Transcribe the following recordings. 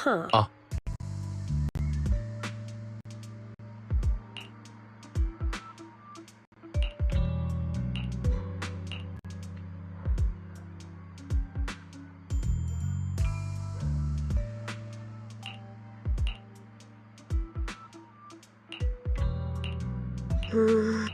Huh. Oh. Hmm.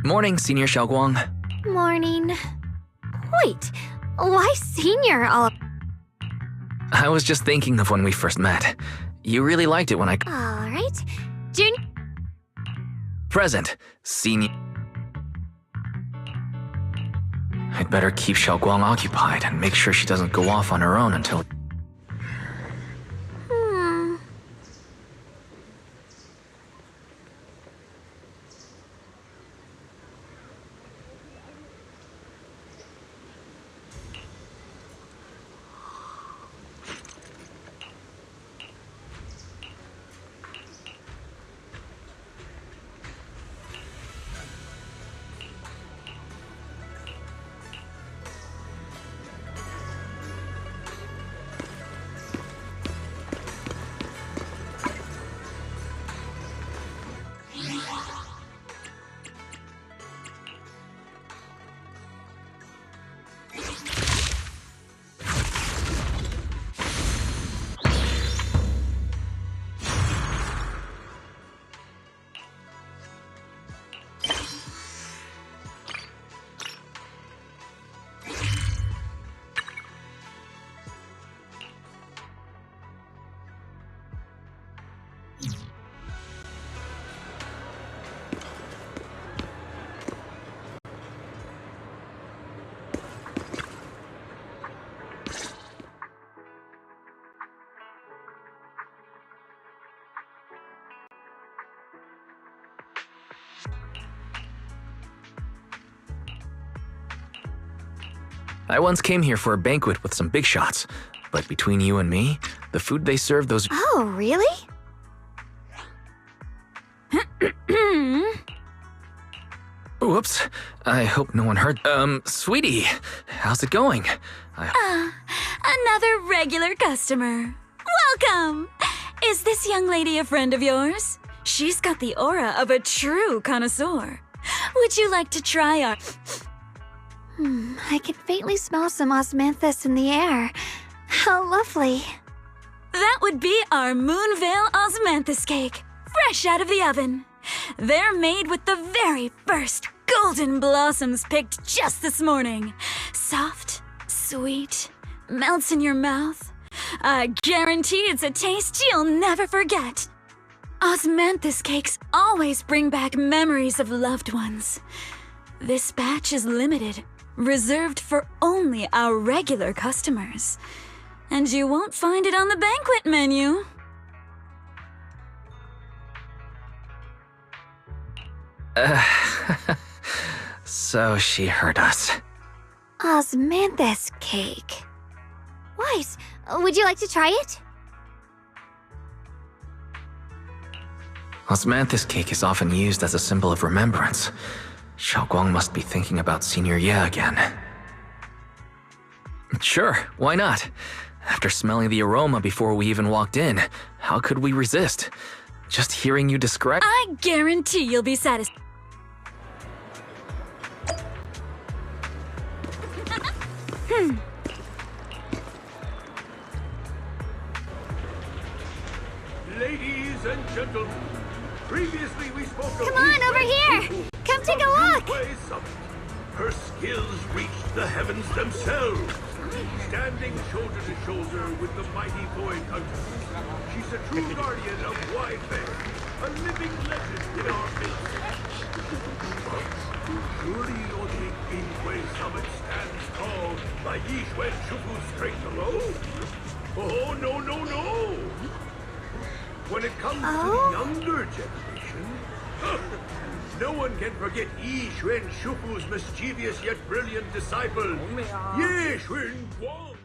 Morning, Senior Xiaoguang. Morning. Wait, why senior all... I was just thinking of when we first met. You really liked it when I... Alright. Junior... Present, Senior... I'd better keep Xiaoguang occupied and make sure she doesn't go off on her own until... I once came here for a banquet with some big shots, but between you and me, the food they serve those... Oh, really? Whoops. I hope no one heard... Sweetie, how's it going? Another regular customer. Welcome! Is this young lady a friend of yours? She's got the aura of a true connoisseur. Would you like to try our... I can faintly smell some osmanthus in the air. How lovely. That would be our Moonvale Osmanthus cake, fresh out of the oven. They're made with the very first golden blossoms picked just this morning. Soft, sweet, melts in your mouth. I guarantee it's a taste you'll never forget. Osmanthus cakes always bring back memories of loved ones. This batch is limited, reserved for only our regular customers. And you won't find it on the banquet menu. So she heard us. Osmanthus cake. Weiss, would you like to try it? Osmanthus cake is often used as a symbol of remembrance. Xiaoguang must be thinking about Senior Ye again. Sure, why not? After smelling the aroma before we even walked in, how could we resist? Just hearing you describe— I guarantee you'll be satisfied. Ladies and gentlemen, previously we spoke of... Come on, over here! Come take a look! Way Summit. Her skills reached the heavens themselves, standing shoulder to shoulder with the mighty Void Hunter. She's a true guardian of Wi-Fair, a living legend in our midst. But surely you don't think Yinghui Summit stands tall by Yixuan Shufu's strength alone? Oh, no, no, no! When it comes to the younger generation, no one can forget Yi Xuan Shufu's mischievous yet brilliant disciple, Ye Xuan Guang.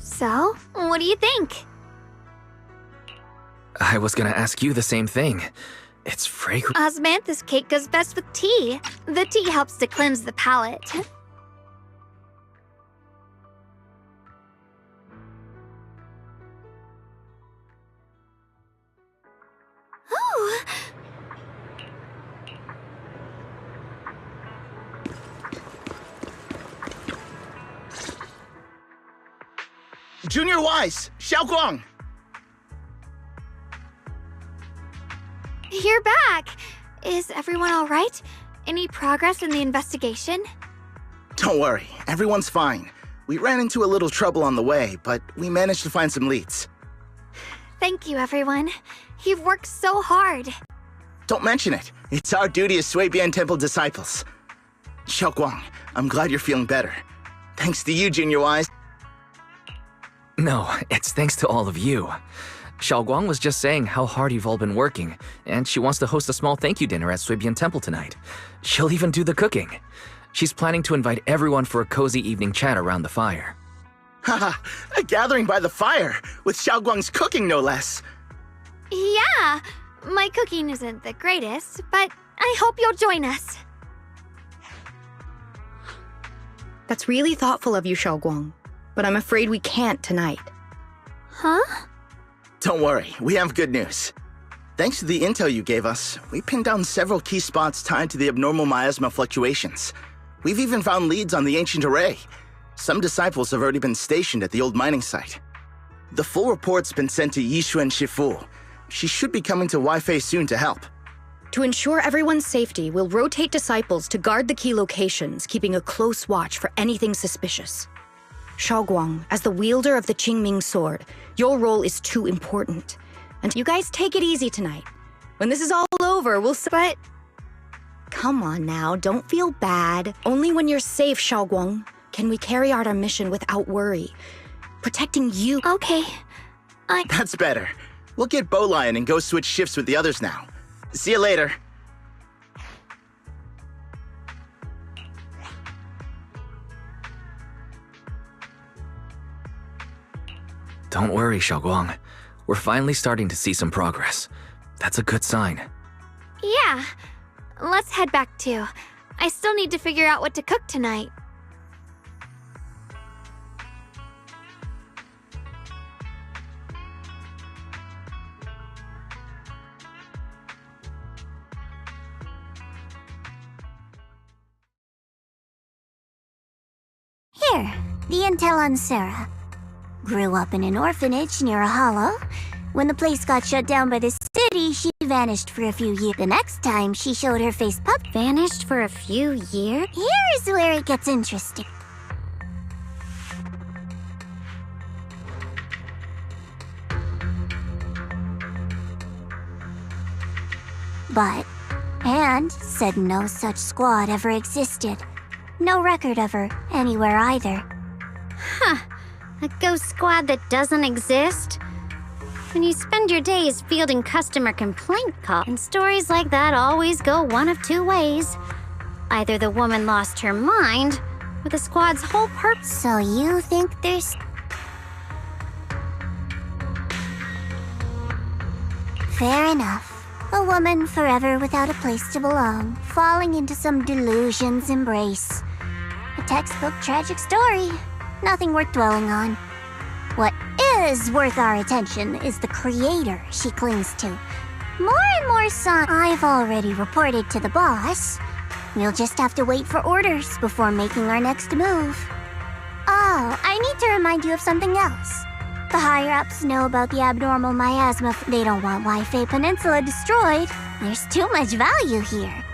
So, what do you think? I was gonna ask you the same thing. It's fragrant. Osmanthus cake goes best with tea. The tea helps to cleanse the palate. Ooh. Junior Wise, Xiaoguang. You're back! Is everyone all right? Any progress in the investigation? Don't worry, everyone's fine. We ran into a little trouble on the way, but we managed to find some leads. Thank you, everyone. You've worked so hard. Don't mention it. It's our duty as Suibian Temple disciples. Xiaoguang, I'm glad you're feeling better. Thanks to you, Junior Wise. No, it's thanks to all of you. Xiaoguang was just saying how hard you've all been working, and she wants to host a small thank you dinner at Suibian Temple tonight. She'll even do the cooking. She's planning to invite everyone for a cozy evening chat around the fire. Haha, a gathering by the fire, with Xiaoguang's cooking no less. Yeah, my cooking isn't the greatest, but I hope you'll join us. That's really thoughtful of you, Xiaoguang, but I'm afraid we can't tonight. Huh? Don't worry, we have good news. Thanks to the intel you gave us, we pinned down several key spots tied to the abnormal miasma fluctuations. We've even found leads on the ancient array. Some disciples have already been stationed at the old mining site. The full report's been sent to Yixuan Shifu. She should be coming to Wi-Fi soon to help. To ensure everyone's safety, we'll rotate disciples to guard the key locations, keeping a close watch for anything suspicious. Xiaoguang, as the wielder of the Qingming sword, your role is too important. And you guys take it easy tonight. When this is all over, we'll But... Come on now, don't feel bad. Only when you're safe, Xiaoguang, can we carry out our mission without worry. Protecting you... Okay. That's better. We'll get Bowlion and go switch shifts with the others now. See you later. Don't worry, Xiaoguang. We're finally starting to see some progress. That's a good sign. Yeah. Let's head back too. I still need to figure out what to cook tonight. Here, the intel on Sarah. Grew up in an orphanage near a hollow. When the place got shut down by the city, she vanished for a few years. The next time she showed her face vanished for a few years? Here's where it gets interesting. And said no such squad ever existed. No record of her anywhere either. Huh. A ghost squad that doesn't exist? When you spend your days fielding customer complaint calls, and stories like that always go one of two ways. Either the woman lost her mind, or the squad's whole purpose. So you think there's... Fair enough. A woman forever without a place to belong, falling into some delusion's embrace. A textbook tragic story. Nothing worth dwelling on. What is worth our attention is the creator she clings to. More and more signs. I've already reported to the boss. We'll just have to wait for orders before making our next move. Oh, I need to remind you of something else. The higher-ups know about the abnormal miasma. They don't want Waifei Peninsula destroyed. There's too much value here.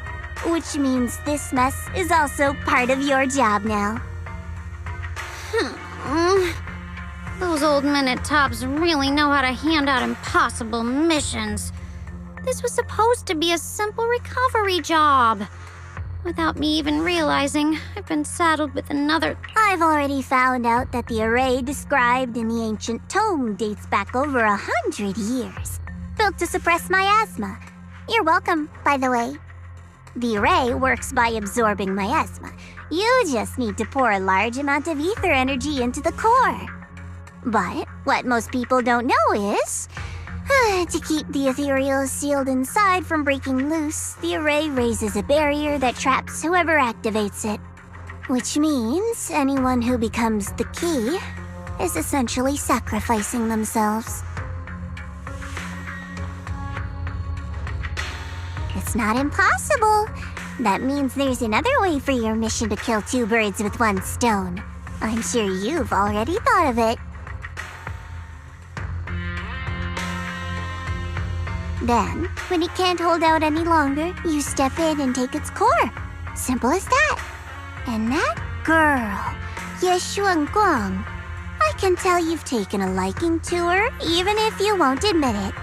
Which means this mess is also part of your job now. Those old men at Tops really know how to hand out impossible missions. This was supposed to be a simple recovery job. Without me even realizing, I've been saddled with another. I've already found out that the array described in the ancient tome dates back over 100 years. Built to suppress miasma. You're welcome, by the way. The array works by absorbing miasma. You just need to pour a large amount of ether energy into the core. But what most people don't know is, to keep the ethereal sealed inside from breaking loose, the array raises a barrier that traps whoever activates it. Which means anyone who becomes the key is essentially sacrificing themselves. It's not impossible. That means there's another way for your mission to kill two birds with one stone. I'm sure you've already thought of it. Then, when it can't hold out any longer, you step in and take its core. Simple as that. And that girl, Yeshuan Guang, I can tell you've taken a liking to her, even if you won't admit it.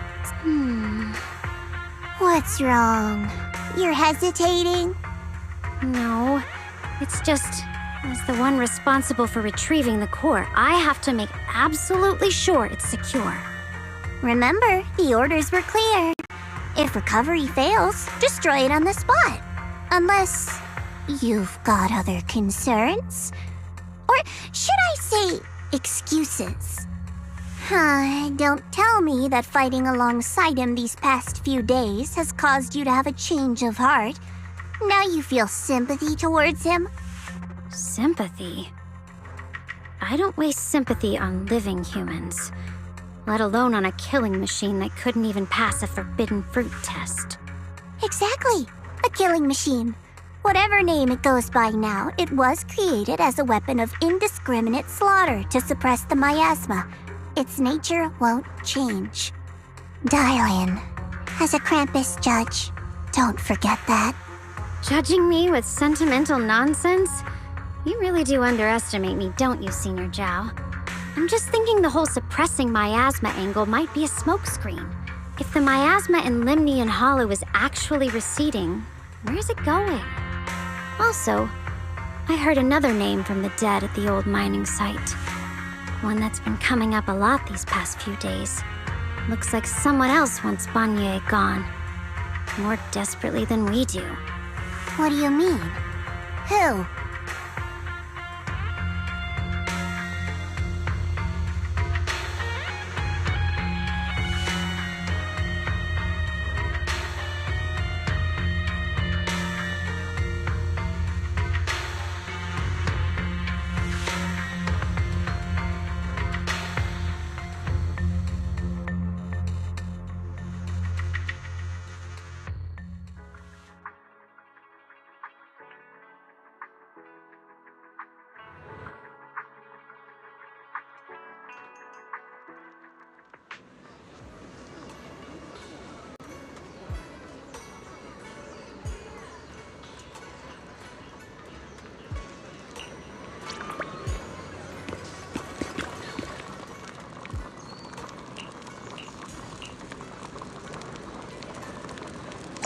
What's wrong? You're hesitating? No, it's just, as the one responsible for retrieving the core, I have to make absolutely sure it's secure. Remember, the orders were clear. If recovery fails, destroy it on the spot. Unless you've got other concerns. Or should I say, excuses? Don't tell me that fighting alongside him these past few days has caused you to have a change of heart. Now you feel sympathy towards him? Sympathy? I don't waste sympathy on living humans, let alone on a killing machine that couldn't even pass a forbidden fruit test. Exactly, a killing machine. Whatever name it goes by now, it was created as a weapon of indiscriminate slaughter to suppress the miasma. Its nature won't change. Dial in. As a Krampus judge, don't forget that. Judging me with sentimental nonsense? You really do underestimate me, don't you, Senior Zhao? I'm just thinking the whole suppressing miasma angle might be a smokescreen. If the miasma in Limnian Hollow is actually receding, where's it going? Also, I heard another name from the dead at the old mining site. One that's been coming up a lot these past few days. Looks like someone else wants Banye gone. More desperately than we do. What do you mean? Who?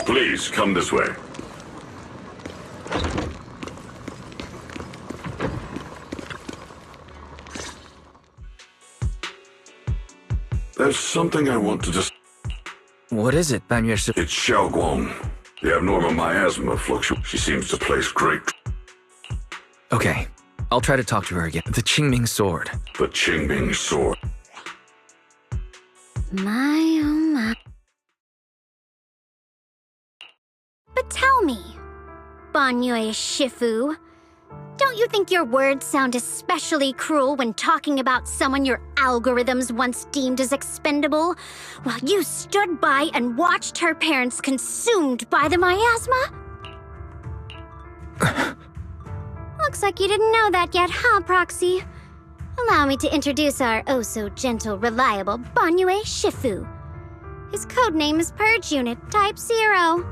Please, come this way. There's something I want to just... What is it, Banyue Shi? It's Xiao Guang. The abnormal miasma fluctuates. She seems to place great... Okay, I'll try to talk to her again. The Qingming sword. The Qingming sword. My, oh my. But tell me, Banyue Shifu, Don't you think your words sound especially cruel when talking about someone your algorithms once deemed as expendable, while you stood by and watched her parents consumed by the miasma? Looks like you didn't know that yet, huh, Proxy? Allow me to introduce our oh-so-gentle, reliable Banyue Shifu. His codename is Purge Unit Type 0,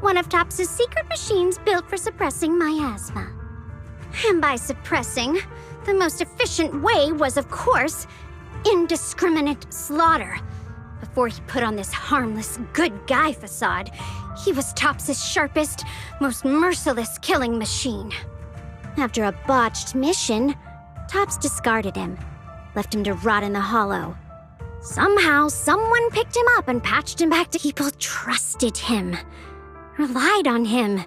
one of TOPS' secret machines built for suppressing miasma. And by suppressing, the most efficient way was, of course, indiscriminate slaughter. Before he put on this harmless, good guy facade, he was TOPS' sharpest, most merciless killing machine. After a botched mission, TOPS discarded him, left him to rot in the hollow. Somehow, someone picked him up and patched him back to people trusted him, relied on him,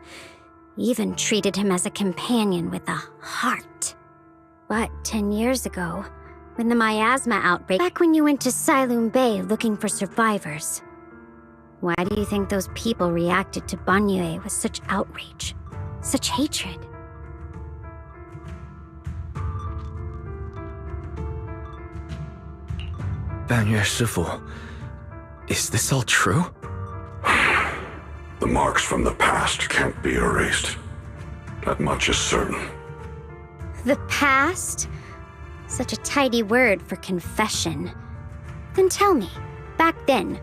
even treated him as a companion with a heart. But 10 years ago, when the miasma outbreak, back when you went to Siloam Bay looking for survivors, why do you think those people reacted to Banyue with such outrage, such hatred? Banyue Shifu, is this all true? The marks from the past can't be erased. That much is certain. The past? Such a tidy word for confession. Then tell me, back then,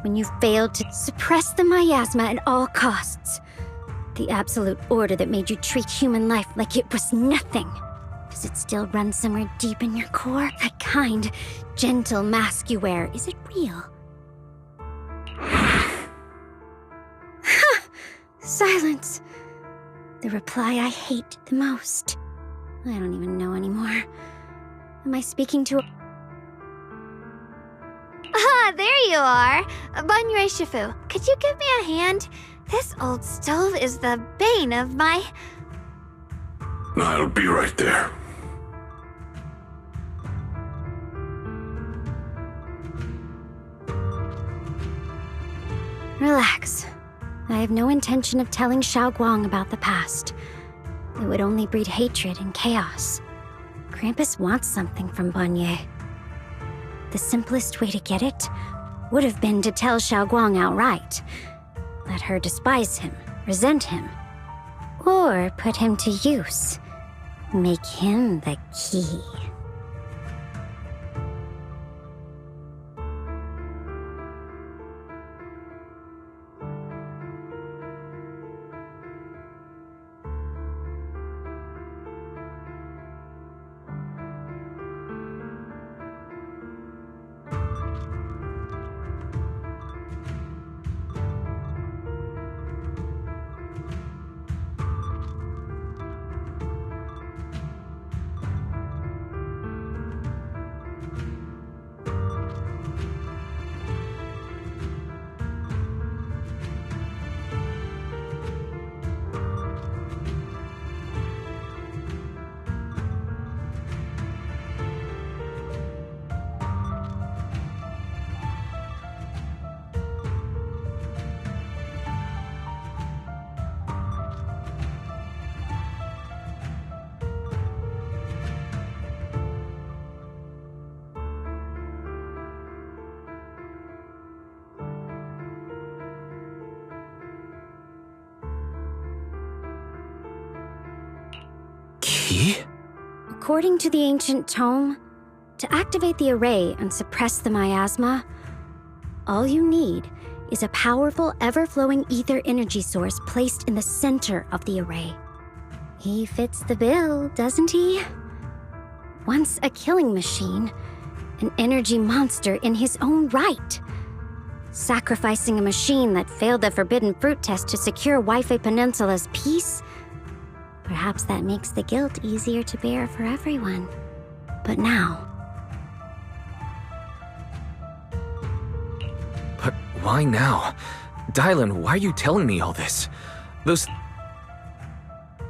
when you failed to suppress the miasma at all costs, the absolute order that made you treat human life like it was nothing, does it still run somewhere deep in your core? That kind, gentle mask you wear, is it real? Silence. The reply I hate the most. I don't even know anymore. Am I speaking to a... Ah, there you are! Banyue Shifu, could you give me a hand? This old stove is the bane of my... I'll be right there. Relax. I have no intention of telling Xiaoguang about the past. It would only breed hatred and chaos. Krampus wants something from Banyue. The simplest way to get it would have been to tell Xiaoguang outright. Let her despise him, resent him, or put him to use. Make him the key. Key? According to the ancient tome, to activate the array and suppress the miasma, all you need is a powerful, ever-flowing ether energy source placed in the center of the array. He fits the bill, doesn't he? Once a killing machine, an energy monster in his own right. Sacrificing a machine that failed the Forbidden Fruit test to secure Waifei Peninsula's peace? Perhaps that makes the guilt easier to bear for everyone. But now... But why now? Dylan, why are you telling me all this? Those...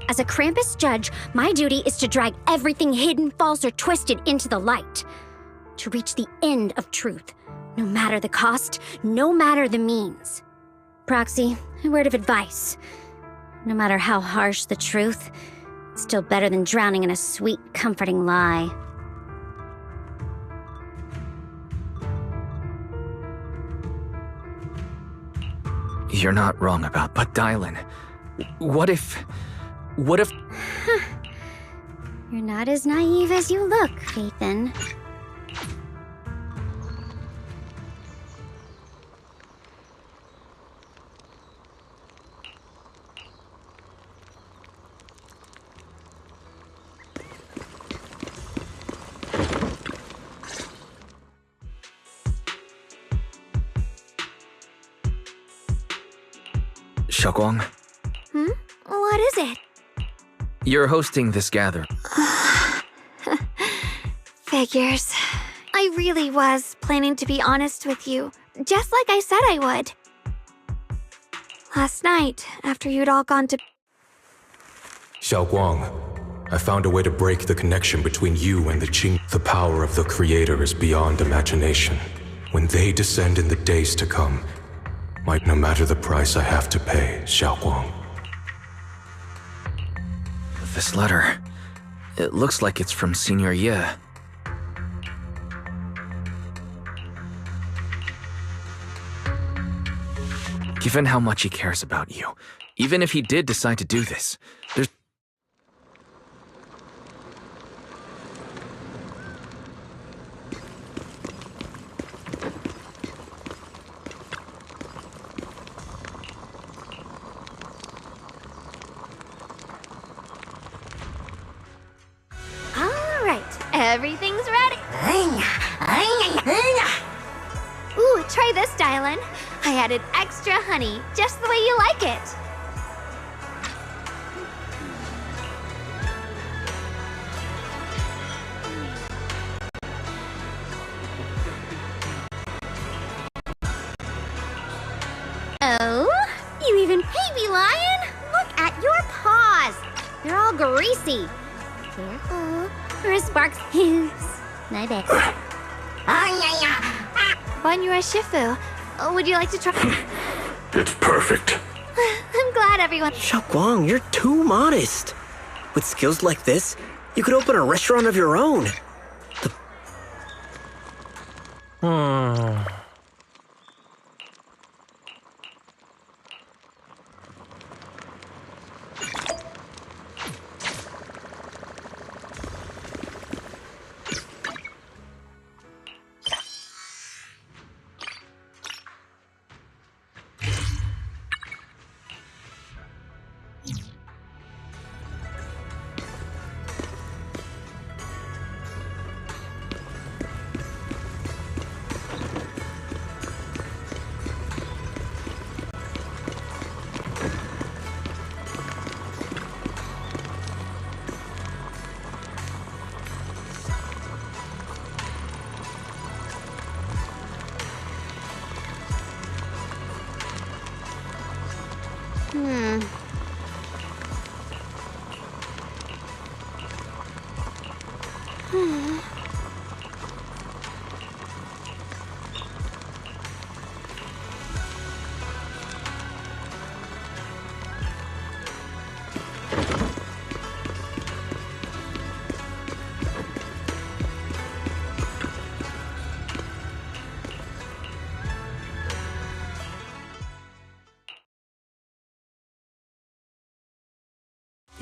As a Krampus judge, my duty is to drag everything hidden, false, or twisted into the light. To reach the end of truth. No matter the cost, no matter the means. Proxy, a word of advice. No matter how harsh the truth, Still better than drowning in a sweet, comforting lie. You're not wrong about, but Dylan, what if... You're not as naive as you look, Phaethon. Xiaoguang, What is it? you're hosting this gathering. Figures. I really was planning to be honest with you, just like I said I would. Last night, after you'd all gone to... Xiaoguang, I found a way to break the connection between you and the Qing. The power of the Creator is beyond imagination. When they descend in the days to come, might no matter the price I have to pay, Xiaoguang. This letter, it looks like it's from Senior Ye. Given how much he cares about you, even if he did decide to do this, there's... Everything's ready. Ooh, try this, Dylan. I added extra honey, just the way you like it. Oh? You even baby lion? Look at your paws. They're all greasy. Careful. Or sparks his. My bad. Bonjour, Shifu. Would you like to try? It's perfect. I'm glad everyone... Xiaoguang, you're too modest. With skills like this, you could open a restaurant of your own.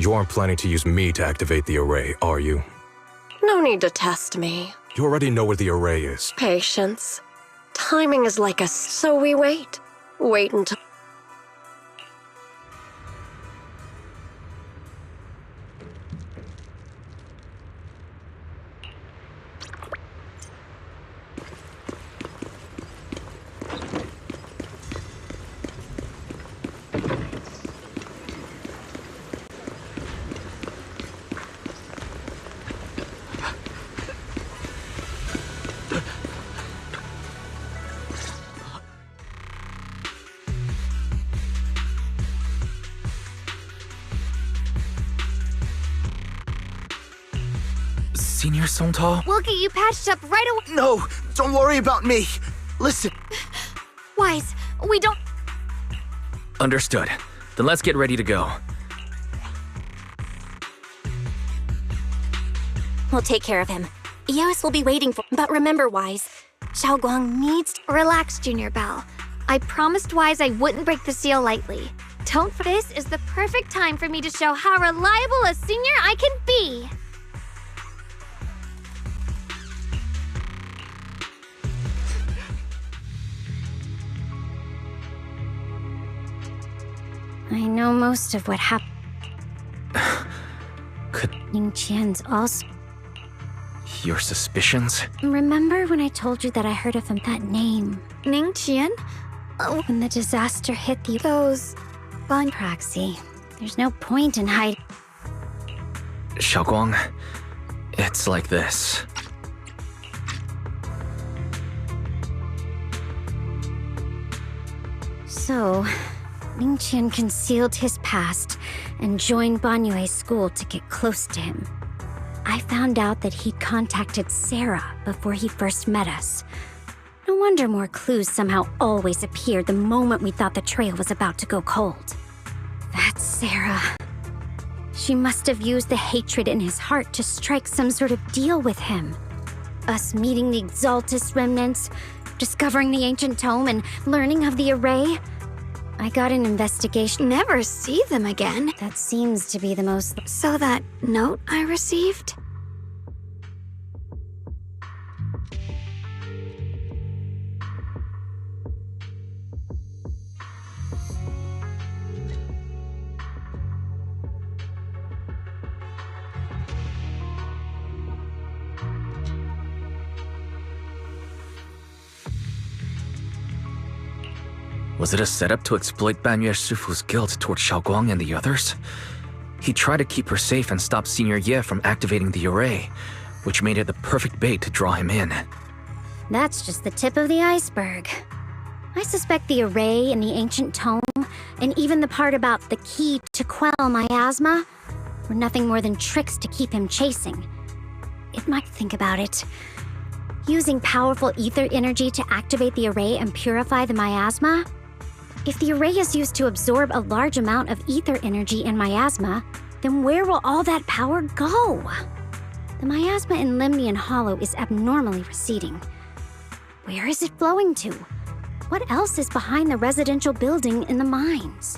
You aren't planning to use me to activate the array, are you? No need to test me. You already know where the array is. Patience. Timing is like so we wait. Wait until... Senior Songtao? We'll get you patched up right away. No, don't worry about me. Listen. Wise, we don't... Understood. Then let's get ready to go. We'll take care of him. Eos will be waiting for. But remember, Wise, Xiaoguang needs. Relax, Junior Belle. I promised Wise I wouldn't break the seal lightly. This is the perfect time for me to show how reliable a senior I can be. I know most of what happened. Ningqian's also. Your suspicions? Remember when I told you that I heard of him? That name. Ningqian? Oh, when the disaster hit those... Proxy. There's no point in hiding. Xiaoguang, it's like this. So, Ningqian concealed his past and joined Banyue's school to get close to him. I found out that he'd contacted Sarah before he first met us. No wonder more clues somehow always appeared the moment we thought the trail was about to go cold. That's Sarah. She must have used the hatred in his heart to strike some sort of deal with him. Us meeting the Exaltus remnants, discovering the ancient tome, and learning of the array. I got an investigation. Never see them again. That seems to be the most... So that note I received? Was it a setup to exploit Banyue Shifu's guilt toward Xiaoguang and the others? He tried to keep her safe and stop Senior Ye from activating the array, which made it the perfect bait to draw him in. That's just the tip of the iceberg. I suspect the array and the ancient tome, and even the part about the key to quell miasma, were nothing more than tricks to keep him chasing. It might think about it. Using powerful ether energy to activate the array and purify the miasma? If the array is used to absorb a large amount of ether energy and miasma, then where will all that power go? The miasma in Limnian Hollow is abnormally receding. Where is it flowing to? What else is behind the residential building in the mines?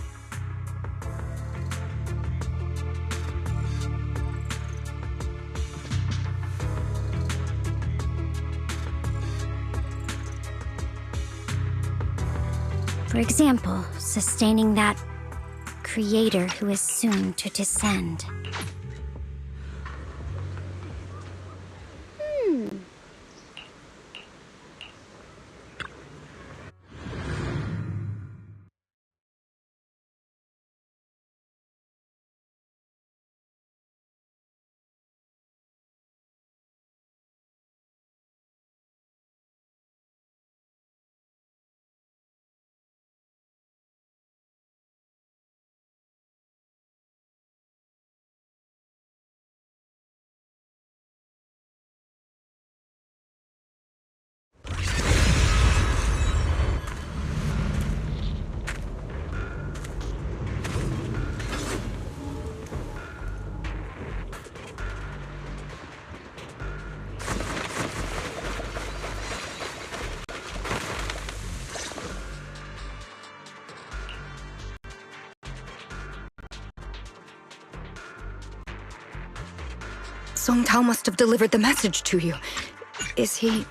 For example, sustaining that creator who is soon to descend. Song Tao must have delivered the message to you. Is he...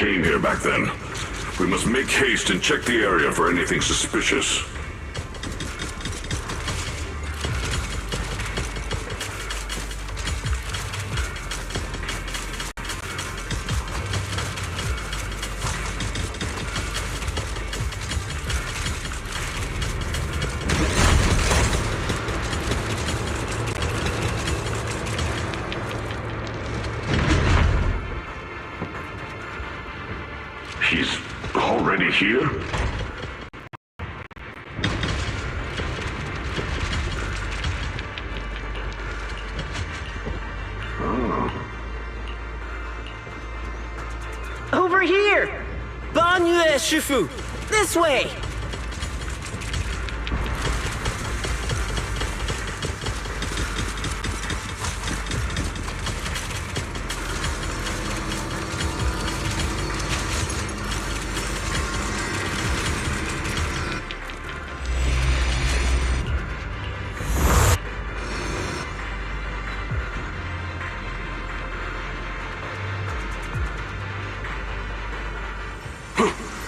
came here back then. We must make haste and check the area for anything suspicious. He's already here? Over here! Banyue Shifu! This way!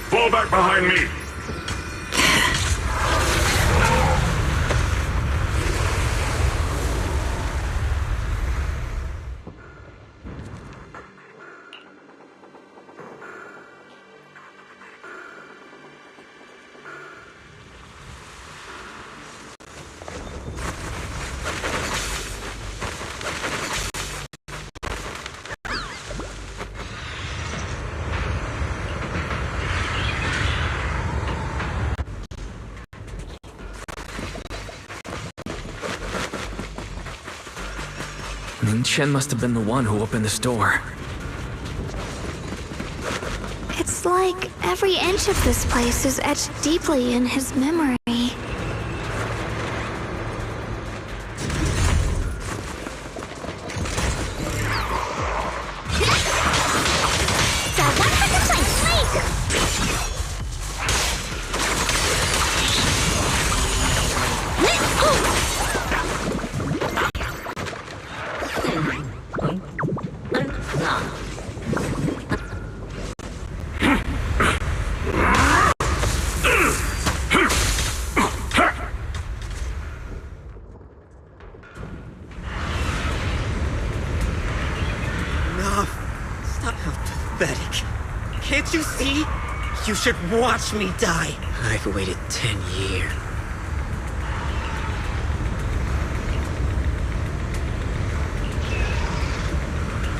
Fall back behind me! Ning Chen must have been the one who opened this door. It's like every inch of this place is etched deeply in his memory. Can't you see? You should watch me die. I've waited 10 years.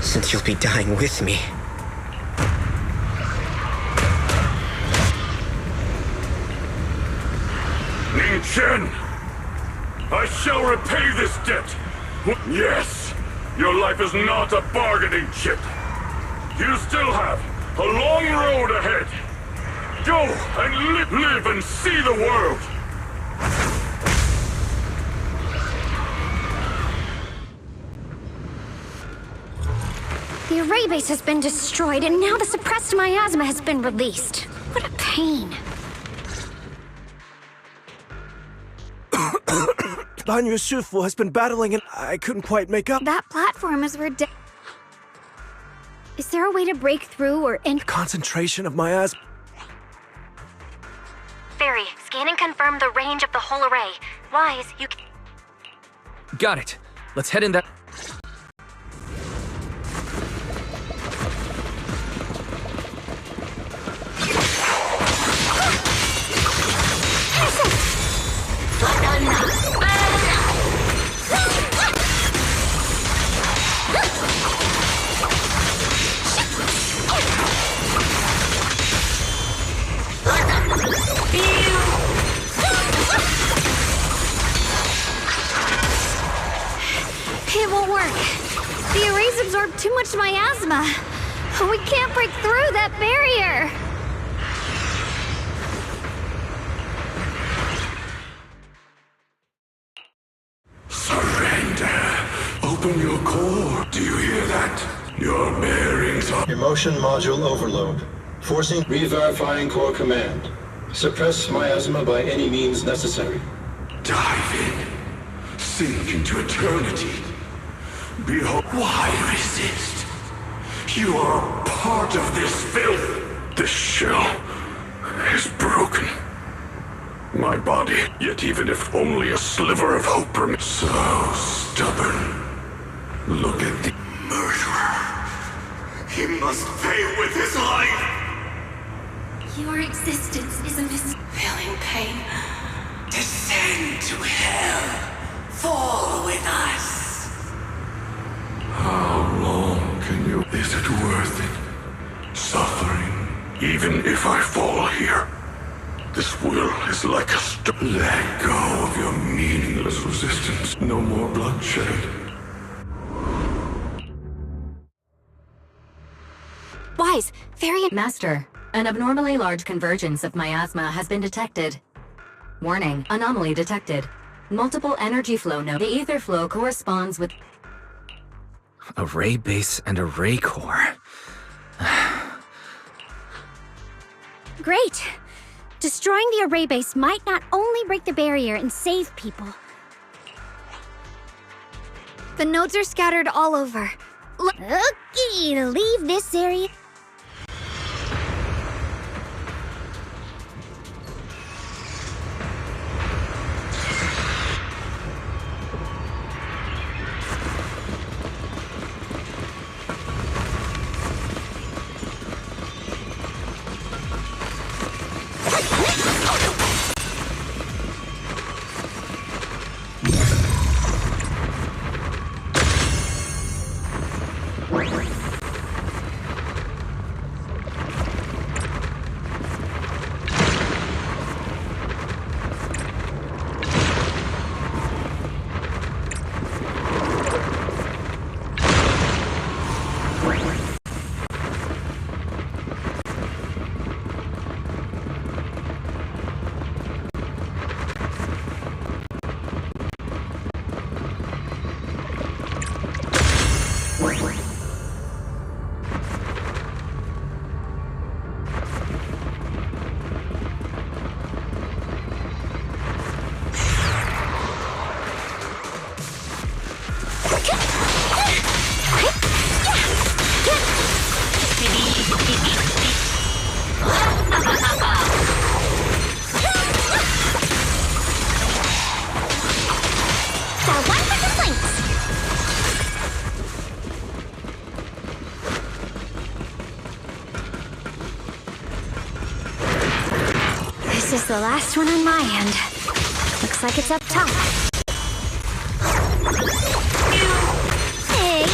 Since you'll be dying with me. Ning Chen! I shall repay this debt! Yes! Your life is not a bargaining chip! You still have a long road ahead! Go and live and see the world! The array base has been destroyed, and now the suppressed miasma has been released. What a pain. Banyue Shifu has been battling and I couldn't quite make up. That platform is ridiculous. Is there a way to break through or in concentration of miasma? Fairy, scan and confirm the range of the whole array. Wise, you can... Got it. Let's head in that... It won't work. The arrays absorb too much miasma. We can't break through that barrier. Surrender. Open your core. Do you hear that? Your bearings are... Emotion module overload. Forcing re-verifying core command. Suppress miasma by any means necessary. Dive in. Sink into eternity. Behold, why resist? You are a part of this filth. This shell is broken. My body, yet even if only a sliver of hope remains, so stubborn. Look at the murderer. He must pay with his life. Your existence is a feeling pain. Descend to hell. Fall with us. How long can you... Is it worth it? Suffering, even if I fall here. This will is like a Let go of your meaningless resistance. No more bloodshed. Wise, very... Master, an abnormally large convergence of miasma has been detected. Warning, anomaly detected. Multiple energy flow node. The ether flow corresponds with... Array base and array core. Great! Destroying the array base might not only break the barrier and save people. The nodes are scattered all over. Okay, leave this area. This is the last one on my end. Looks like it's up top. Hey!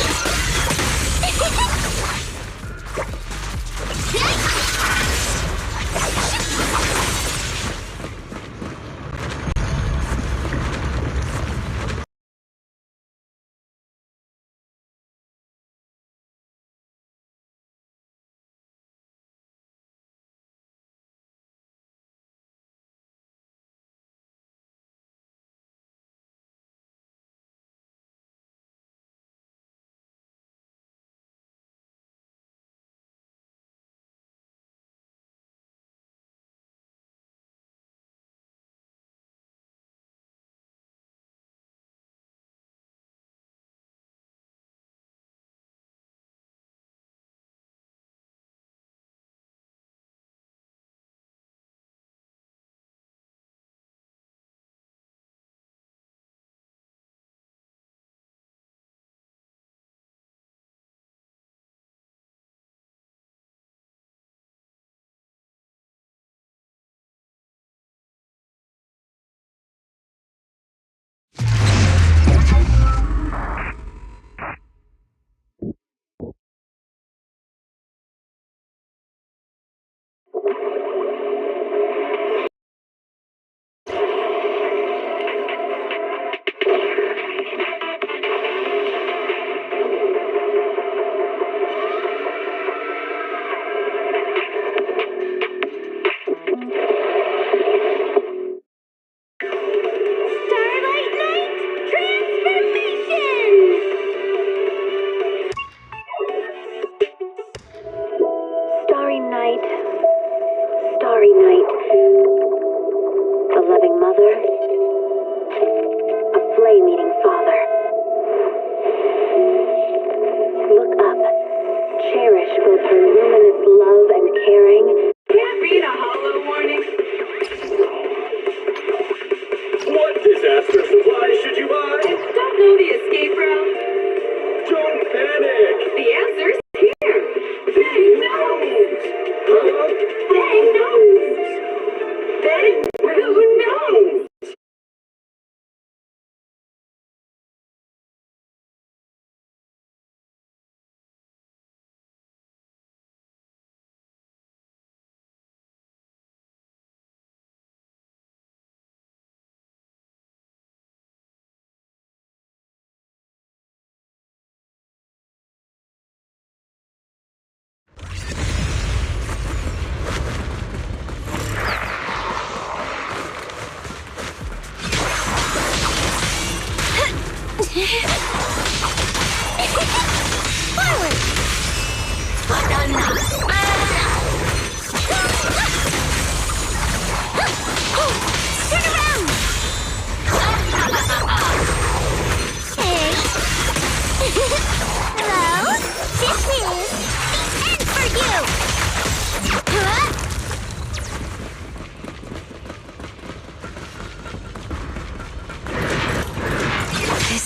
Cherish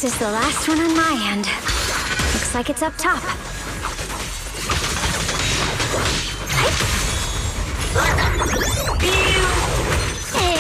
This is the last one on my end. Looks like it's up top. Hey.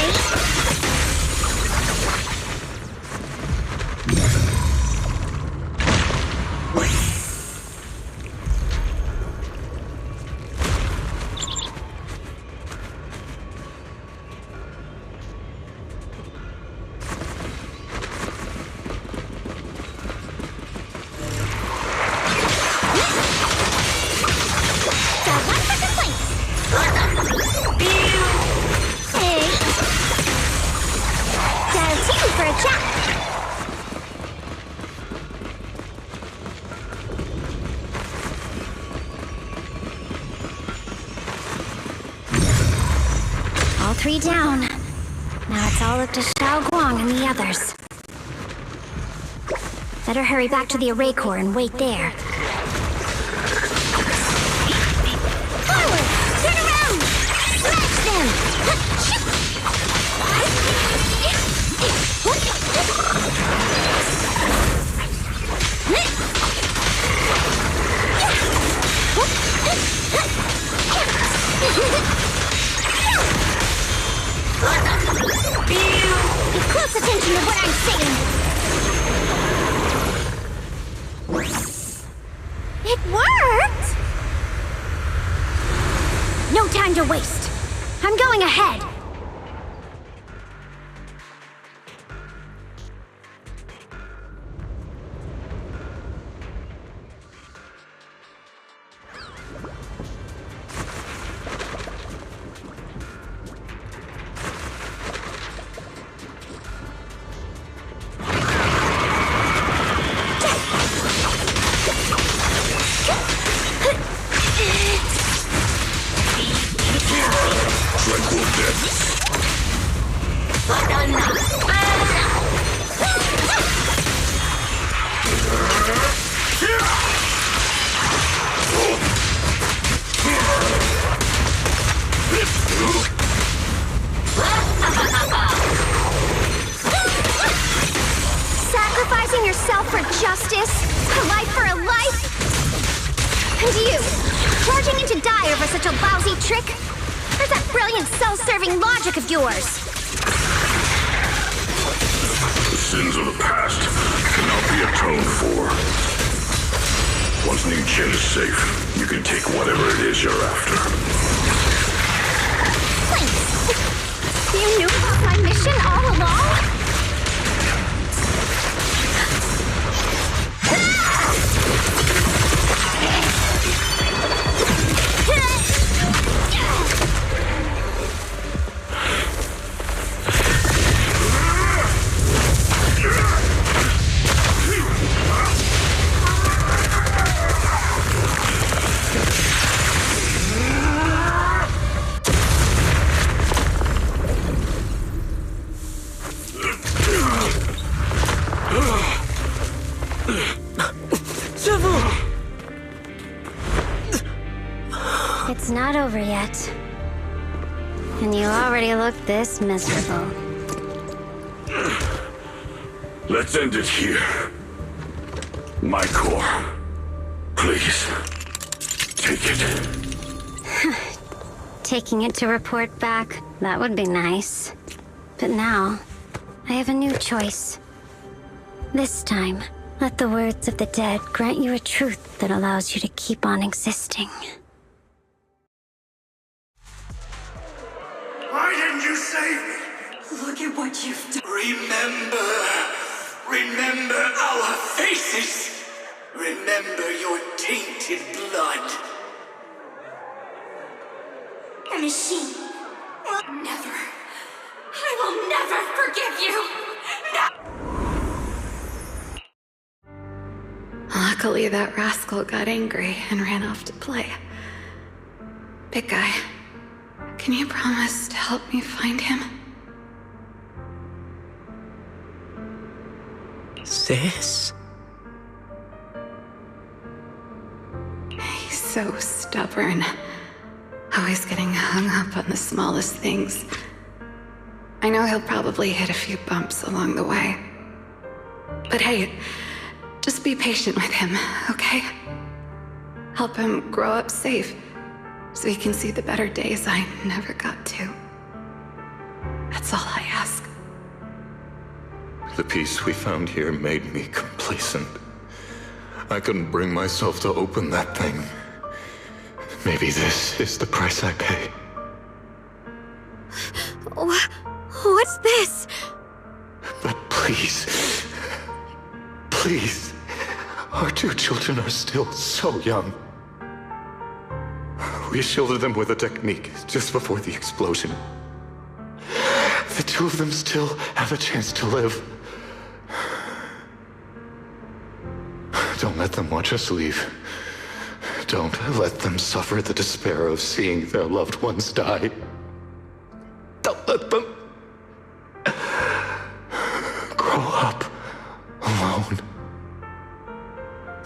All 3 down. Now it's all up to Xiao Guang and the others. Better hurry back to the array core and wait there. Forward! Turn around! Smash them! Pay close attention to what I'm saying! It worked! No time to waste. I'm going ahead. Sacrificing yourself for justice? A life for a life? And you, charging into die over such a lousy trick? Where's that brilliant self-serving logic of yours? The sins of the past cannot be atoned for. Once Ning Chen is safe, you can take whatever it is you're after. Wait! You knew about my mission all along? It's not over yet. And you already look this miserable. Let's end it here. My core. Please. Take it. Taking it to report back, that would be nice. But now, I have a new choice. This time, let the words of the dead grant you a truth that allows you to keep on existing. Why didn't you save me? Look at what you've done. Remember our faces. Remember your tainted blood. A machine. Never. I will never forgive you. No. Luckily, that rascal got angry and ran off to play. Big guy, can you promise to help me find him? Sis? He's so stubborn. Always getting hung up on the smallest things. I know he'll probably hit a few bumps along the way. But hey, just be patient with him, okay? Help him grow up safe, so he can see the better days I never got to. That's all I ask. The peace we found here made me complacent. I couldn't bring myself to open that thing. Maybe this is the price I pay. What's this? But please, please, our 2 children are still so young. We shielded them with a technique just before the explosion. The 2 of them still have a chance to live. Don't let them watch us leave. Don't let them suffer the despair of seeing their loved ones die. Don't let them grow up alone.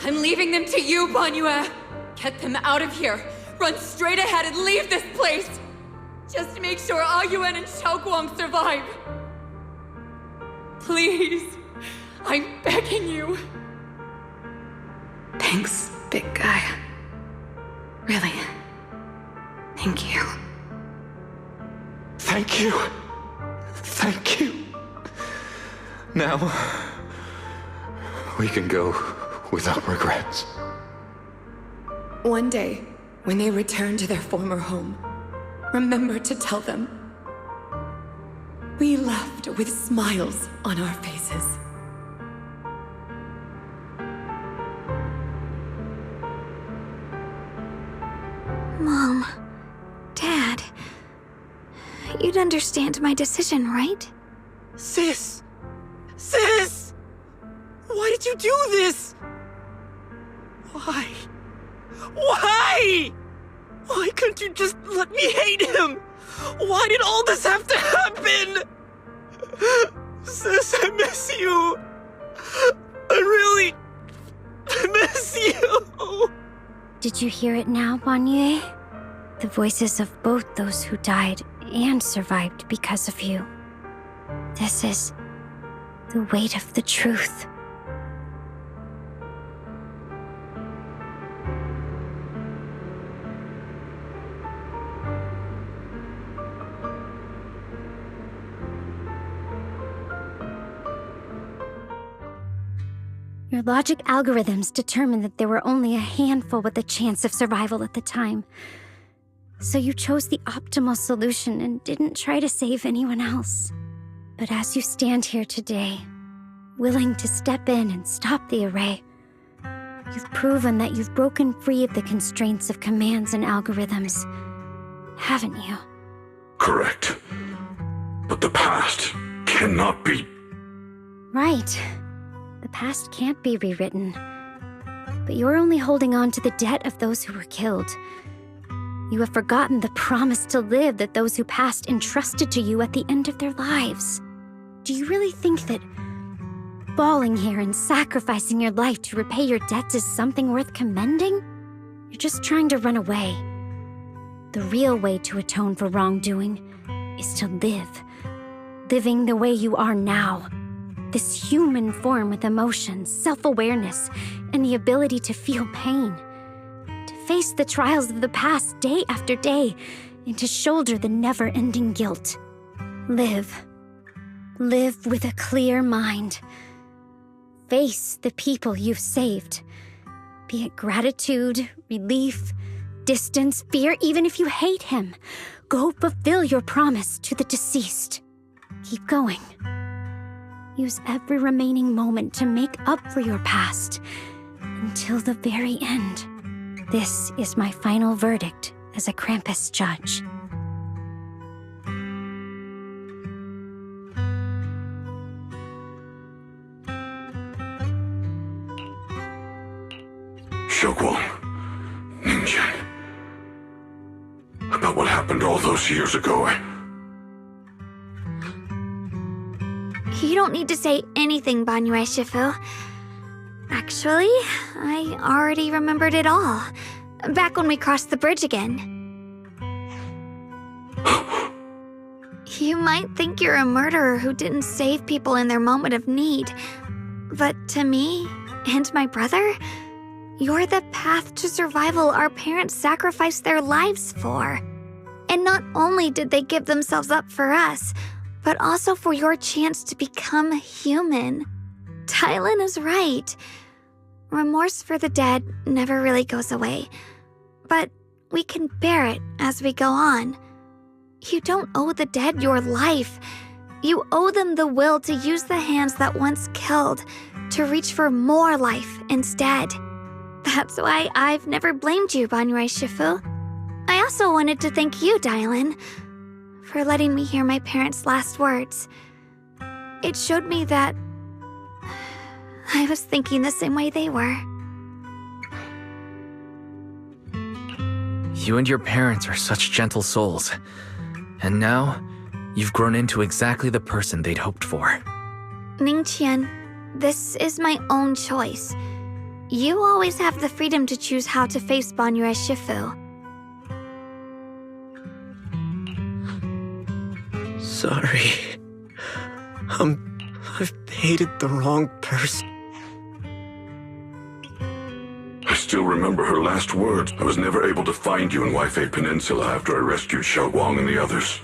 I'm leaving them to you, Banyue. Get them out of here. Run straight ahead and leave this place. Just to make sure Ayuan and Xiaoguang survive. Please. I'm begging you. Thanks, big guy. Really. Thank you. Thank you. Thank you. Now, we can go without regrets. One day, when they return to their former home, remember to tell them we left with smiles on our faces. Mom, Dad, you'd understand my decision, right? Sis! Sis! Why did you do this? Why? Why? Why couldn't you just let me hate him? Why did all this have to happen? Sis, I miss you. I miss you. Did you hear it now, Banyue? The voices of both those who died and survived because of you. This is the weight of the truth. Your logic algorithms determined that there were only a handful with a chance of survival at the time. So you chose the optimal solution and didn't try to save anyone else. But as you stand here today, willing to step in and stop the array, you've proven that you've broken free of the constraints of commands and algorithms, haven't you? Correct. But the past cannot be... Right. The past can't be rewritten. But you're only holding on to the debt of those who were killed. You have forgotten the promise to live that those who passed entrusted to you at the end of their lives. Do you really think that falling here and sacrificing your life to repay your debts is something worth commending? You're just trying to run away. The real way to atone for wrongdoing is to live. Living the way you are now. This human form with emotions, self-awareness, and the ability to feel pain. To face the trials of the past day after day, and to shoulder the never-ending guilt. Live. Live with a clear mind. Face the people you've saved. Be it gratitude, relief, distance, fear, even if you hate him. Go fulfill your promise to the deceased. Keep going. Use every remaining moment to make up for your past, until the very end. This is my final verdict as a Krampus judge. Xiaoguang, Ningqian. About what happened all those years ago. You don't need to say anything, Banyue Shifu. Actually, I already remembered it all. Back when we crossed the bridge again. You might think you're a murderer who didn't save people in their moment of need. But to me and my brother, you're the path to survival our parents sacrificed their lives for. And not only did they give themselves up for us, but also for your chance to become human. Tylan is right. Remorse for the dead never really goes away, but we can bear it as we go on. You don't owe the dead your life. You owe them the will to use the hands that once killed to reach for more life instead. That's why I've never blamed you, Banyue Shifu. I also wanted to thank you, Dylan, for letting me hear my parents' last words. It showed me that I was thinking the same way they were. You and your parents are such gentle souls. And now, you've grown into exactly the person they'd hoped for. Ningqian, this is my own choice. You always have the freedom to choose how to face Banyue Shifu. Sorry. I've hated the wrong person. I still remember her last words. I was never able to find you in Waifei Peninsula after I rescued Xiaoguang and the others.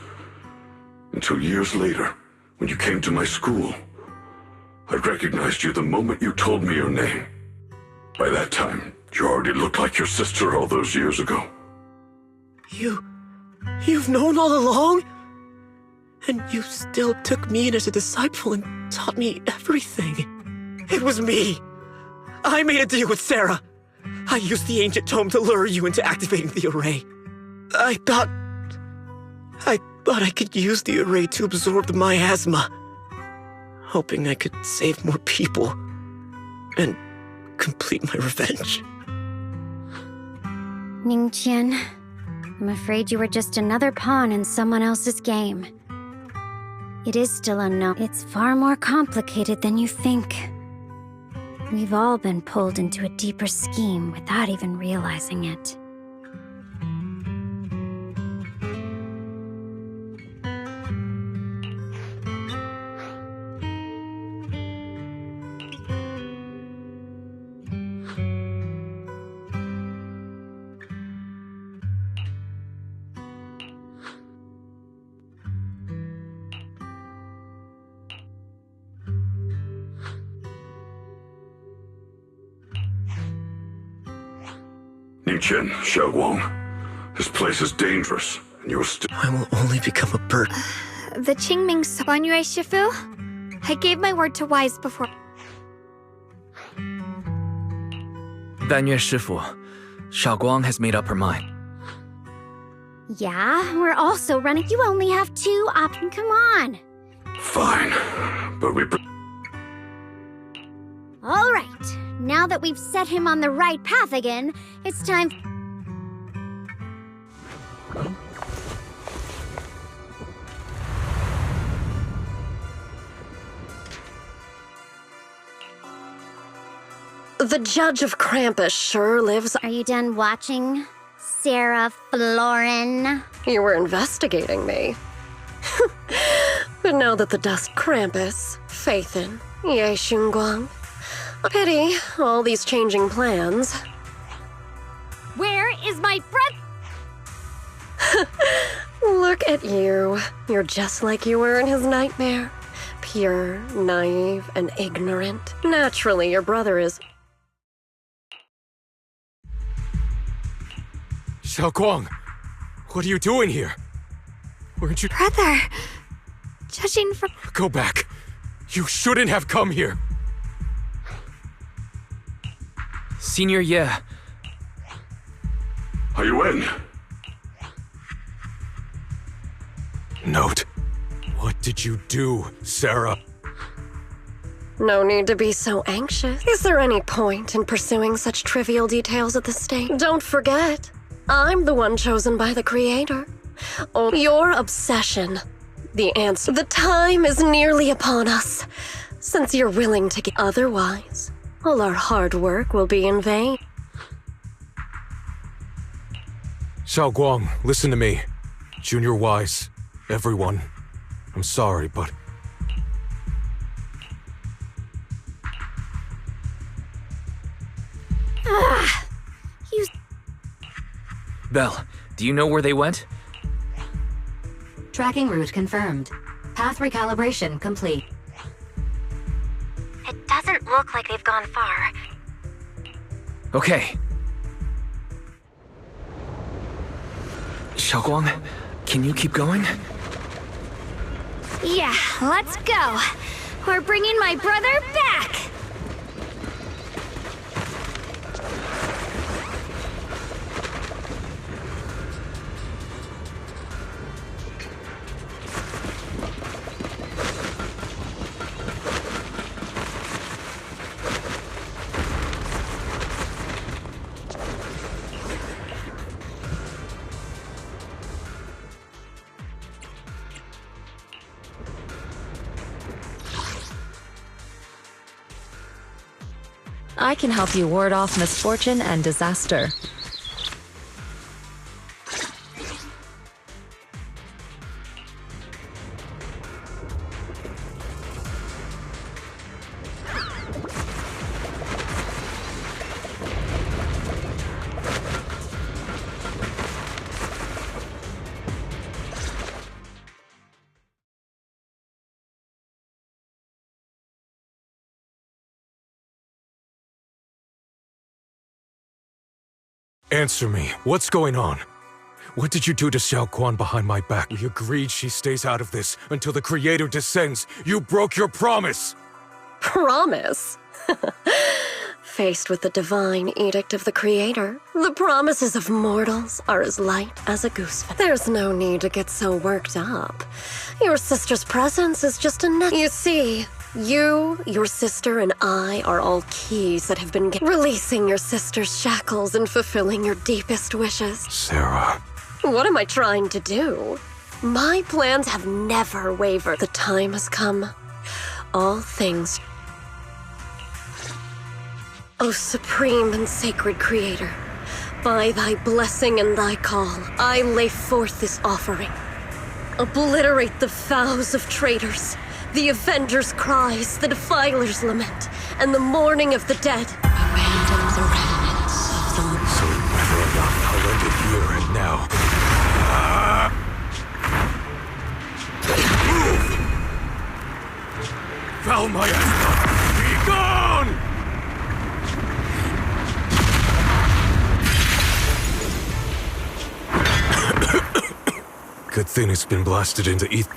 Until years later, when you came to my school. I recognized you the moment you told me your name. By that time, you already looked like your sister all those years ago. You've known all along? And you still took me in as a disciple and taught me everything. It was me. I made a deal with Sarah. I used the ancient tome to lure you into activating the array. I thought I could use the array to absorb the miasma, hoping I could save more people and complete my revenge. Ningqian, I'm afraid you were just another pawn in someone else's game. It is still unknown. It's far more complicated than you think. We've all been pulled into a deeper scheme without even realizing it. Ningqian, Xiaoguang, this place is dangerous, and you're still— I will only become a burden. The Qingming Banyue Shifu? I gave my word to Wise before. Banyue Shifu, Xiaoguang has made up her mind. Yeah, we're also running. You only have 2 options. Come on. Fine, but we— All right. Now that we've set him on the right path again, it's time. The Judge of Krampus sure lives. Are you done watching, Sarah Florin? You were investigating me. But now that the dust Krampus, Phaethon, Ye Xunguang. Pity, all these changing plans. Where is my breath? Look at you. You're just like you were in his nightmare. Pure, naive, and ignorant. Naturally, your brother is... Xiaoguang, what are you doing here? Weren't you— Brother, judging from— Go back. You shouldn't have come here. Senior Ye. Are you in? Note. What did you do, Sarah? No need to be so anxious. Is there any point in pursuing such trivial details at this stage? Don't forget, I'm the one chosen by the Creator. Oh, your obsession. The answer. The time is nearly upon us. Since you're willing to get otherwise, all our hard work will be in vain. Xiaoguang, listen to me. Junior Wise, everyone. I'm sorry, but... Belle, do you know where they went? Tracking route confirmed. Path recalibration complete. It doesn't look like they've gone far. Okay. Xiaoguang, can you keep going? Yeah, let's go. We're bringing my brother back! I can help you ward off misfortune and disaster. Answer me. What's going on? What did you do to Xiaoguang behind my back? We agreed she stays out of this until the Creator descends. You broke your promise! Promise? Faced with the divine edict of the Creator, the promises of mortals are as light as a goose. There's no need to get so worked up. Your sister's presence is just enough. You see, you, your sister, and I are all keys that have been releasing your sister's shackles and fulfilling your deepest wishes. Sarah. What am I trying to do? My plans have never wavered. The time has come. All things. O supreme and sacred Creator, by thy blessing and thy call, I lay forth this offering. Obliterate the vows of traitors, the avengers' cries, the defiler's lament, and the mourning of the dead. Abandon the remnants of the... So never enough. I'll end it here and now. Move! Val Miasma, be gone! Good thing it's been blasted into ether.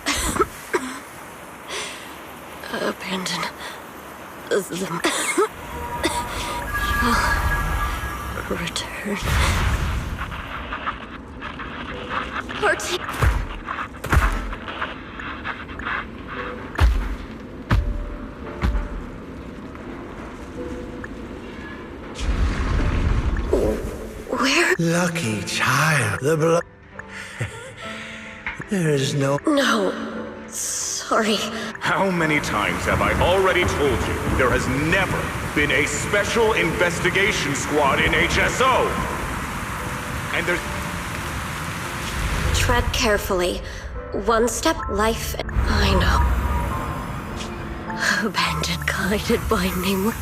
Abandon them. Shall return. Where? Lucky child. The blood. There is no... No. Sorry. How many times have I already told you there has never been a special investigation squad in HSO? And there's... Tread carefully. One step, life... I know. Abandoned, guided by nameless...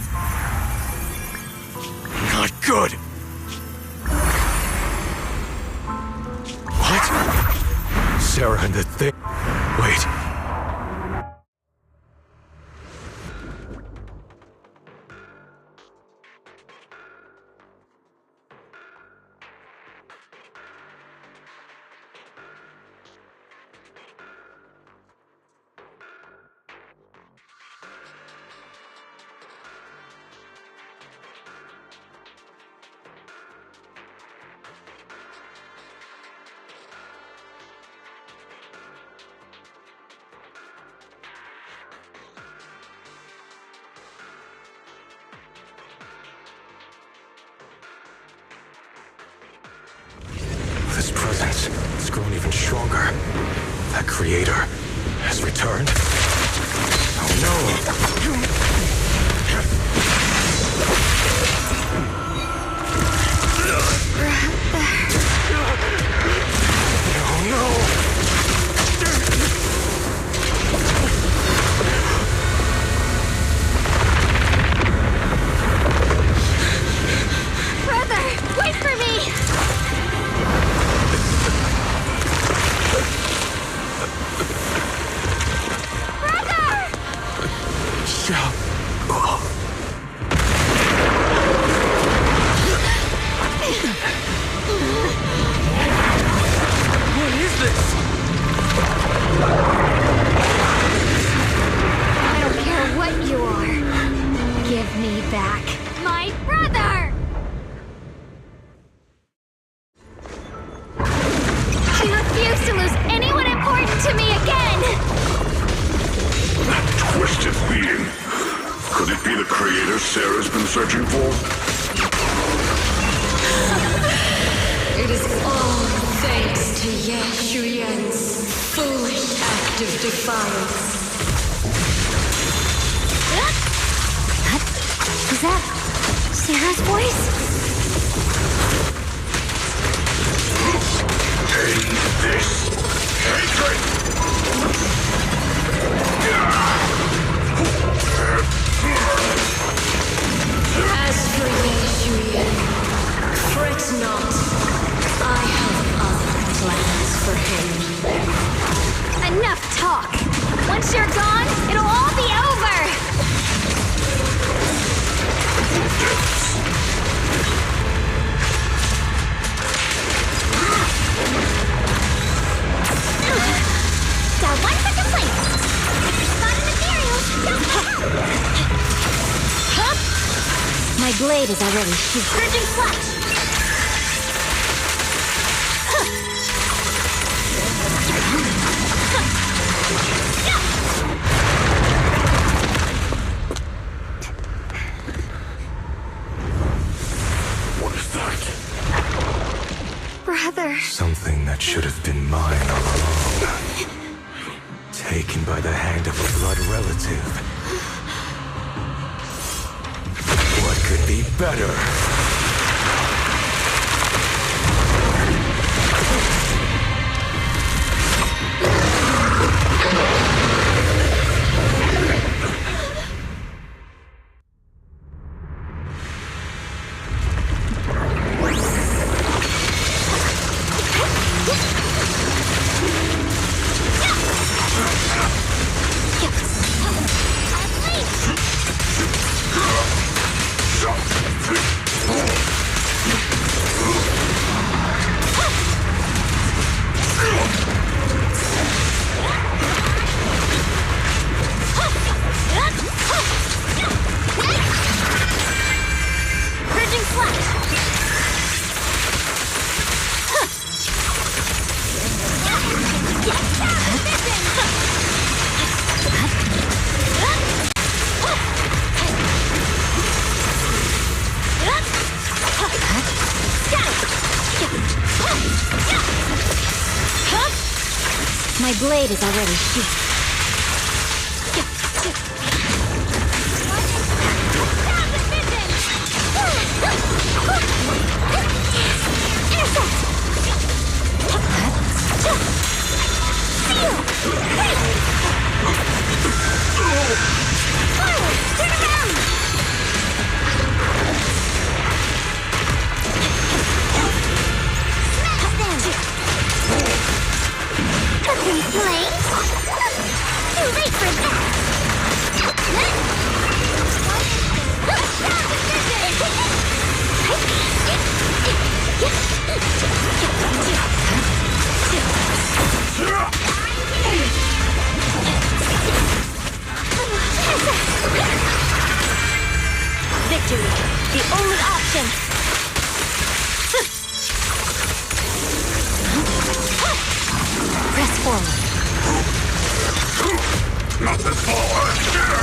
Not good! What? Sarah and the thing... Wait. This presence has grown even stronger. That Creator has returned. Oh Brother, wait for me! Sarah's been searching for? It is all thanks to Ye Shuyan's foolish act of defiance. Is that Sarah's voice? Hate this hatred! As for Ye Shuyan, fret not. I have other plans for him. Enough talk. Once you're gone, it'll all be over. Got one for complaint. If you're spotting materials, don't huh? My blade is already shooting. Surging flash. What is that? Brother. Something that should have been mine all along. Taken by the hand of a blood relative. What could be better? My blade is already shooting. Victory, the only option. Press forward. Nothing forward here!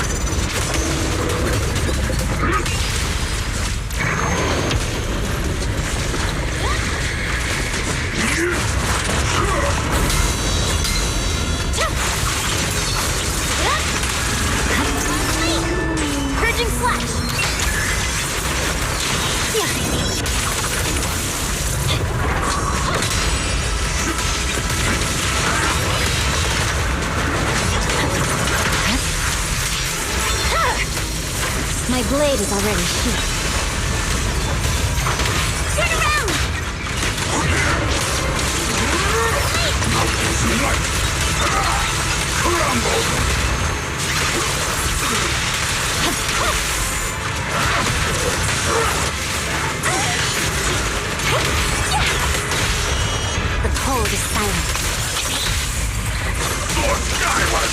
Purging slash. My blade is already sheathed. Turn around! Crumble! The cold is silent. Soar skyward!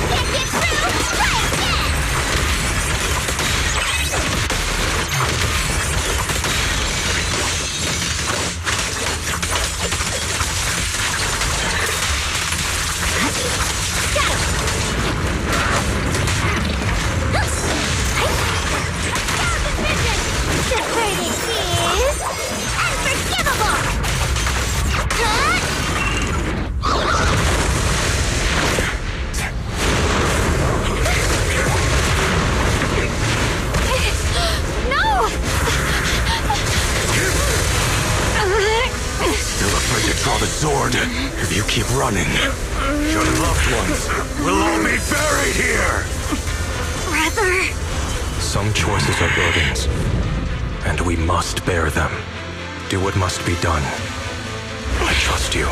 Can't get through! Try again! Got him! the sword. If you keep running, your loved ones will all be buried here! Brother! Some choices are burdens, and we must bear them. Do what must be done. I trust you,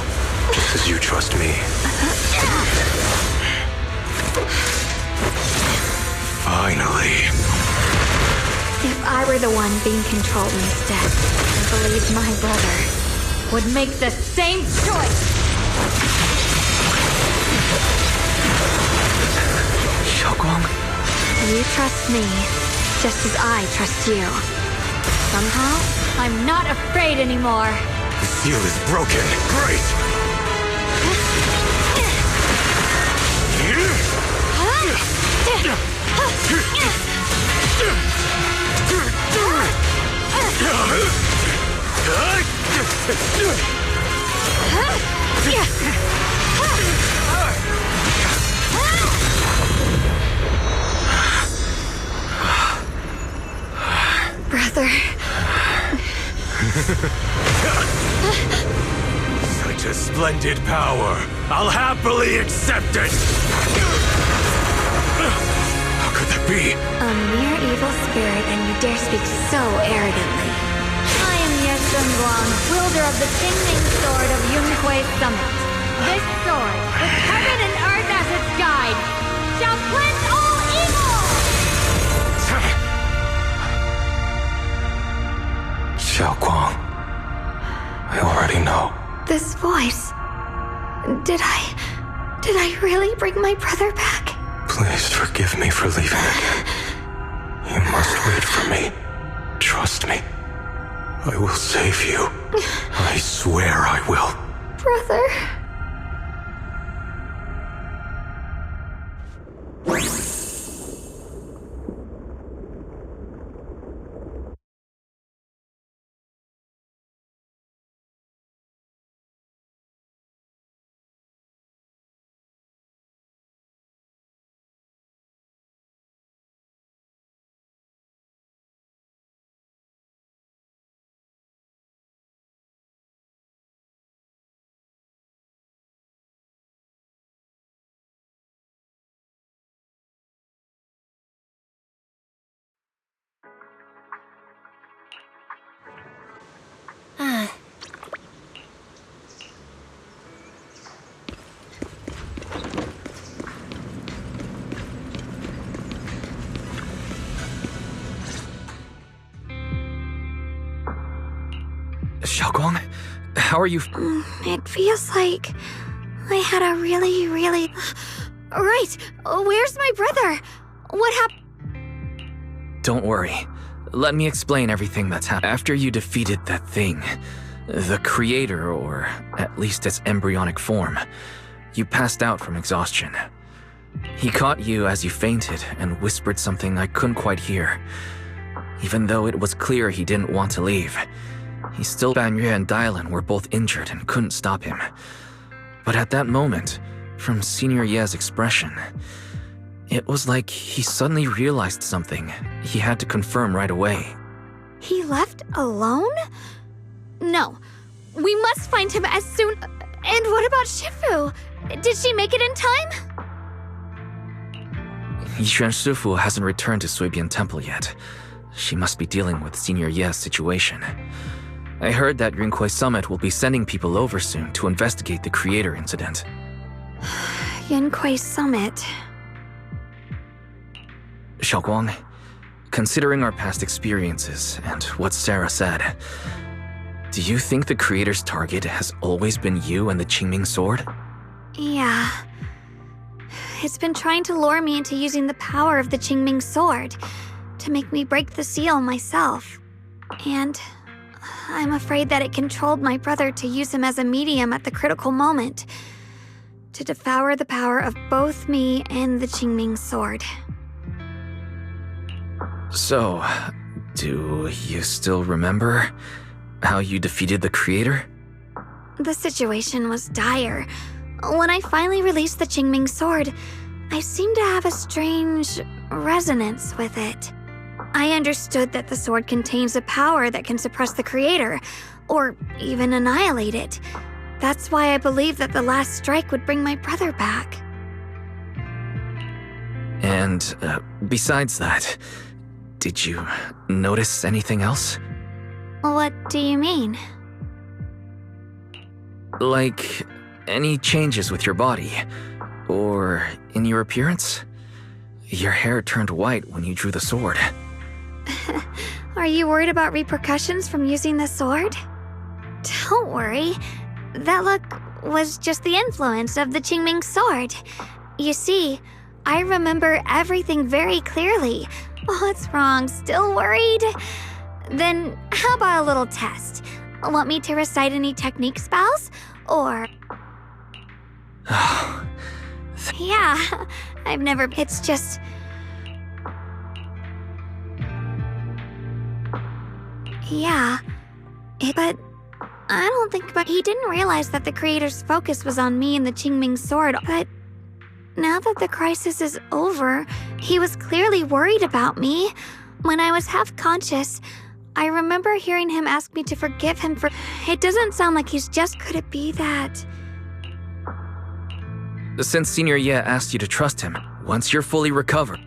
just as you trust me. Finally. If I were the one being controlled instead, I believe my brother would make the same choice! Xiaoguang? You trust me, just as I trust you. Somehow, I'm not afraid anymore. The seal is broken. Great! Brother. Such a splendid power. I'll happily accept it. How could that be? A mere evil spirit, and you dare speak so arrogantly. I am Ye Shengguang, wielder of the Qingming Sword of Yunhui Summit. This sword, with heaven and earth as its guide, shall cleanse all evil! Xiaoguang, I already know. This voice... Did I really bring my brother back? Please forgive me for leaving again. You must wait for me. Trust me. I will save you. I swear I will. Brother... Xiaoguang, how are you? It feels like I had a really... Right! Where's my brother? What happened? Don't worry. Let me explain everything that's happened. After you defeated that thing, the creator, or at least its embryonic form, you passed out from exhaustion. He caught you as you fainted and whispered something I couldn't quite hear. Even though it was clear he didn't want to leave, he still Banyue and Dylan were both injured and couldn't stop him. But at that moment, from Senior Ye's expression, it was like he suddenly realized something he had to confirm right away. He left alone? No. We must find him as soon... And what about Shifu? Did she make it in time? Yixuan Shifu hasn't returned to Suibian Temple yet. She must be dealing with Senior Ye's situation. I heard that Yunhui Summit will be sending people over soon to investigate the creator incident. Yunhui Summit... Xiaoguang, considering our past experiences and what Sarah said, do you think the creator's target has always been you and the Qingming Sword? Yeah. It's been trying to lure me into using the power of the Qingming Sword to make me break the seal myself. And I'm afraid that it controlled my brother to use him as a medium at the critical moment, to devour the power of both me and the Qingming Sword. So, do you still remember how you defeated the creator? The situation was dire. When I finally released the Qingming Sword, I seemed to have a strange resonance with it. I understood that the sword contains a power that can suppress the creator, or even annihilate it. That's why I believe that the last strike would bring my brother back. And besides that, did you notice anything else? What do you mean? Like, any changes with your body? Or in your appearance? Your hair turned white when you drew the sword. Are you worried about repercussions from using the sword? Don't worry. That look was just the influence of the Qingming sword. You see, I remember everything very clearly. What's wrong? Still worried? Then how about a little test? Want me to recite any technique spells? Or... Yeah, I've never... It's just... Yeah, but I don't think... But he didn't realize that the creator's focus was on me and the Qingming sword. But now that the crisis is over, he was clearly worried about me. When I was half conscious, I remember hearing him ask me to forgive him for... It doesn't sound like he's just... Could it be that... Since Senior Ye asked you to trust him, once you're fully recovered...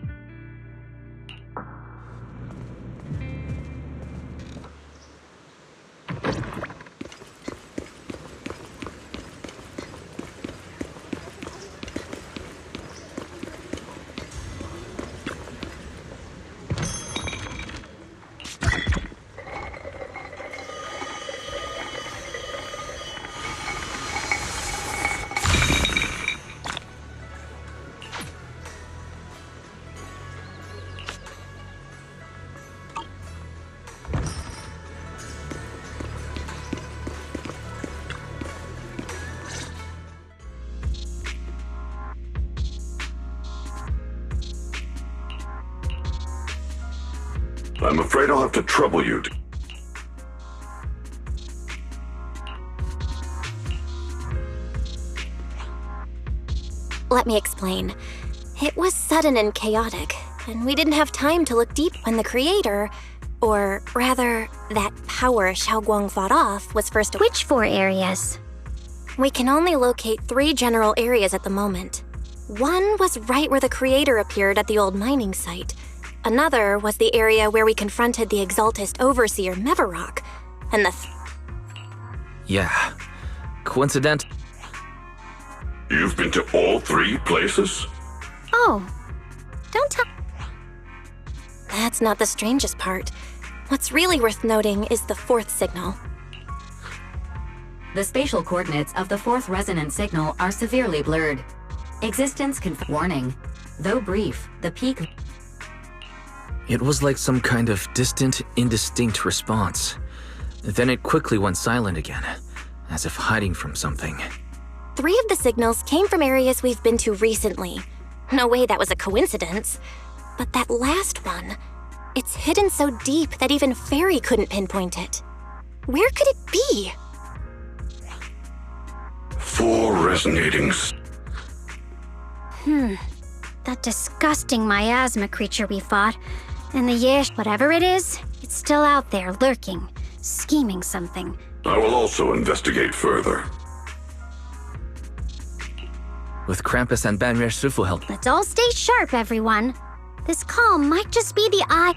I'm afraid I'll have to trouble you. Let me explain. It was sudden and chaotic, and we didn't have time to look deep when the creator, or rather, that power Xiaoguang fought off, was first... Which 4 areas? We can only locate 3 general areas at the moment. One was right where the creator appeared at the old mining site. Another was the area where we confronted the Exaltist Overseer Mevarok, and the Yeah. Coincident? You've been to all 3 places? Oh. Don't tell... That's not the strangest part. What's really worth noting is the 4th signal. The spatial coordinates of the 4th resonant signal are severely blurred. Existence warning. Though brief, the peak... It was like some kind of distant, indistinct response. Then it quickly went silent again, as if hiding from something. 3 of the signals came from areas we've been to recently. No way that was a coincidence. But that last one, it's hidden so deep that even Fairy couldn't pinpoint it. Where could it be? 4 resonating... That disgusting miasma creature we fought. And the Yish, whatever it is, it's still out there, lurking, scheming something. I will also investigate further. With Krampus and Banrier Sufu help. Let's all stay sharp, everyone. This calm might just be the eye...